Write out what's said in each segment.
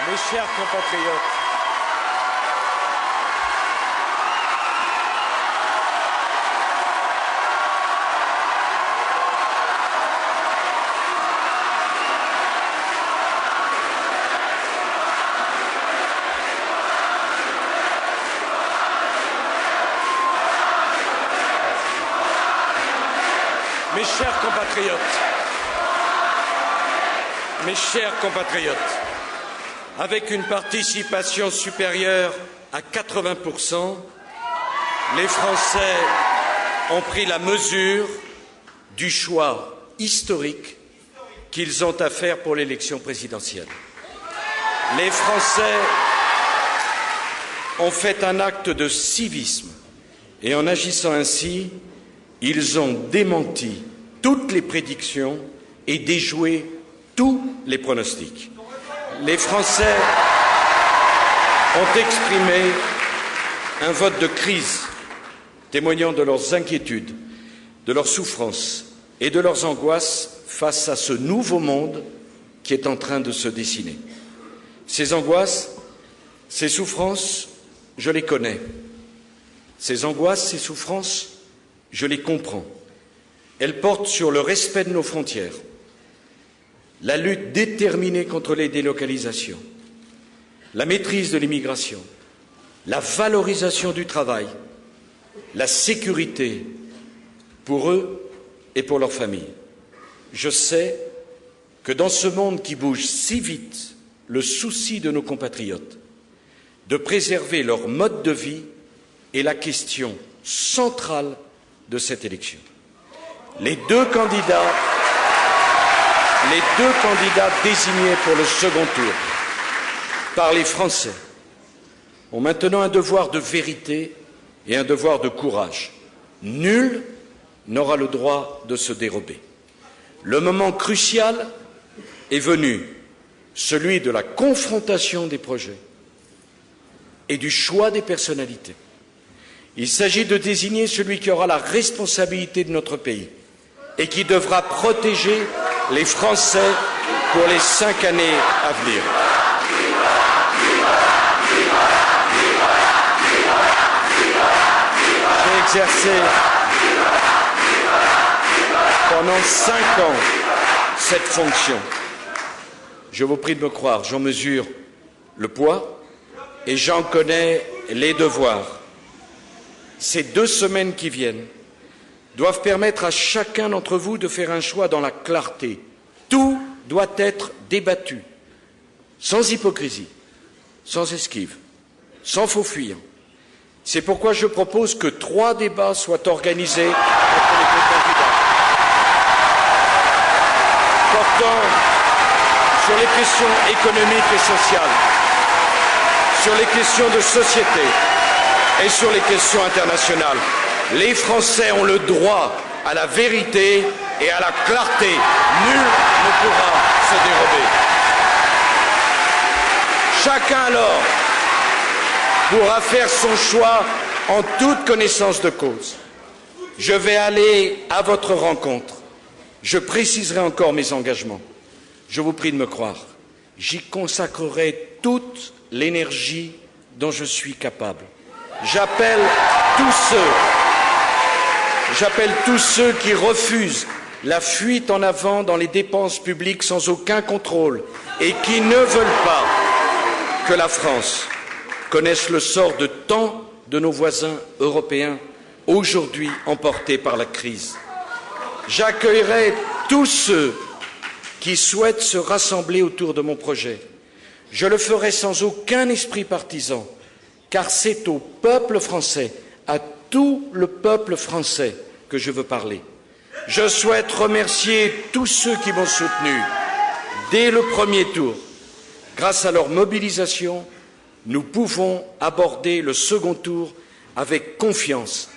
Mes chers compatriotes, mes chers compatriotes, avec une participation supérieure à 80%, les Français ont pris la mesure du choix historique qu'ils ont à faire pour l'élection présidentielle. Les Français ont fait un acte de civisme et en agissant ainsi, ils ont démenti toutes les prédictions et déjoué tous les pronostics. Les Français ont exprimé un vote de crise, témoignant de leurs inquiétudes, de leurs souffrances et de leurs angoisses face à ce nouveau monde qui est en train de se dessiner. Ces angoisses, ces souffrances, je les connais. Ces angoisses, ces souffrances, je les comprends. Elles portent sur le respect de nos frontières, la lutte déterminée contre les délocalisations, la maîtrise de l'immigration, la valorisation du travail, la sécurité pour eux et pour leurs familles. Je sais que dans ce monde qui bouge si vite, le souci de nos compatriotes de préserver leur mode de vie est la question centrale de cette élection. Les deux candidats désignés pour le second tour par les Français ont maintenant un devoir de vérité et un devoir de courage. Nul n'aura le droit de se dérober. Le moment crucial est venu, celui de la confrontation des projets et du choix des personnalités. Il s'agit de désigner celui qui aura la responsabilité de notre pays et qui devra protéger les Français pour les 5 années à venir. J'ai exercé pendant 5 ans cette fonction. Je vous prie de me croire, j'en mesure le poids et j'en connais les devoirs. Ces 2 semaines qui viennent doivent permettre à chacun d'entre vous de faire un choix dans la clarté. Tout doit être débattu, sans hypocrisie, sans esquive, sans faux fuyant. C'est pourquoi je propose que 3 débats soient organisés entre les 2 candidats, portant sur les questions économiques et sociales, sur les questions de société et sur les questions internationales. Les Français ont le droit à la vérité et à la clarté. Nul ne pourra se dérober. Chacun alors pourra faire son choix en toute connaissance de cause. Je vais aller à votre rencontre. Je préciserai encore mes engagements. Je vous prie de me croire. J'y consacrerai toute l'énergie dont je suis capable. J'appelle tous ceux qui refusent la fuite en avant dans les dépenses publiques sans aucun contrôle et qui ne veulent pas que la France connaisse le sort de tant de nos voisins européens aujourd'hui emportés par la crise. J'accueillerai tous ceux qui souhaitent se rassembler autour de mon projet. Je le ferai sans aucun esprit partisan, car c'est au peuple français, à tout le peuple français que je veux parler. Je souhaite remercier tous ceux qui m'ont soutenu dès le premier tour. Grâce à leur mobilisation, nous pouvons aborder le second tour avec confiance.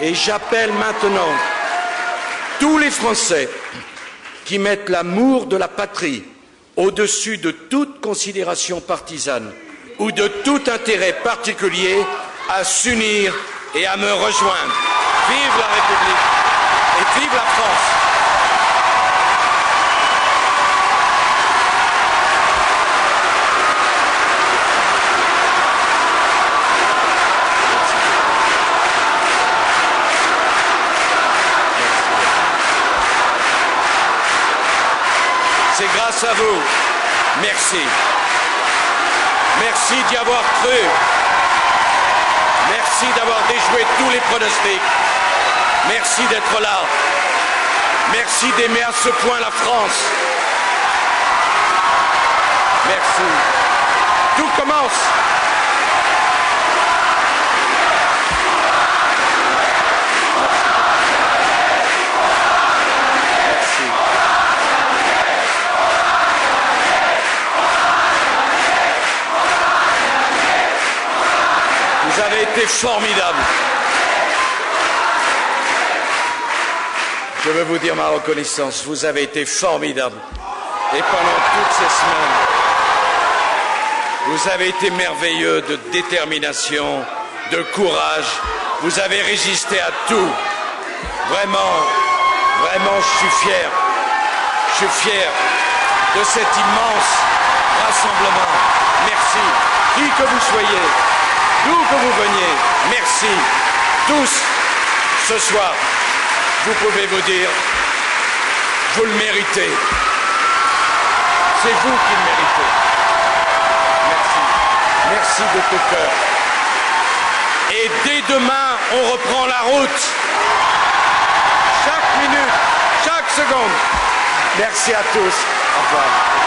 Et j'appelle maintenant tous les Français qui mettent l'amour de la patrie au-dessus de toute considération partisane ou de tout intérêt particulier à s'unir et à me rejoindre. Vive la République et vive la France! grâce à vous. Merci. Merci d'y avoir cru. Merci d'avoir déjoué tous les pronostics. Merci d'être là. Merci d'aimer à ce point la France. Merci. Tout commence. Merci. Vous avez été formidables. Je veux vous dire ma reconnaissance. Vous avez été formidables. Et pendant toutes ces semaines, vous avez été merveilleux de détermination, de courage. Vous avez résisté à tout. Vraiment, vraiment, je suis fier. Je suis fier de cet immense rassemblement. Merci. Qui que vous soyez, d'où que vous veniez, merci. Tous, ce soir, vous pouvez vous dire, vous le méritez. C'est vous qui le méritez. Merci. Merci de tout cœur. Et dès demain, on reprend la route. Chaque minute, chaque seconde. Merci à tous. Au revoir.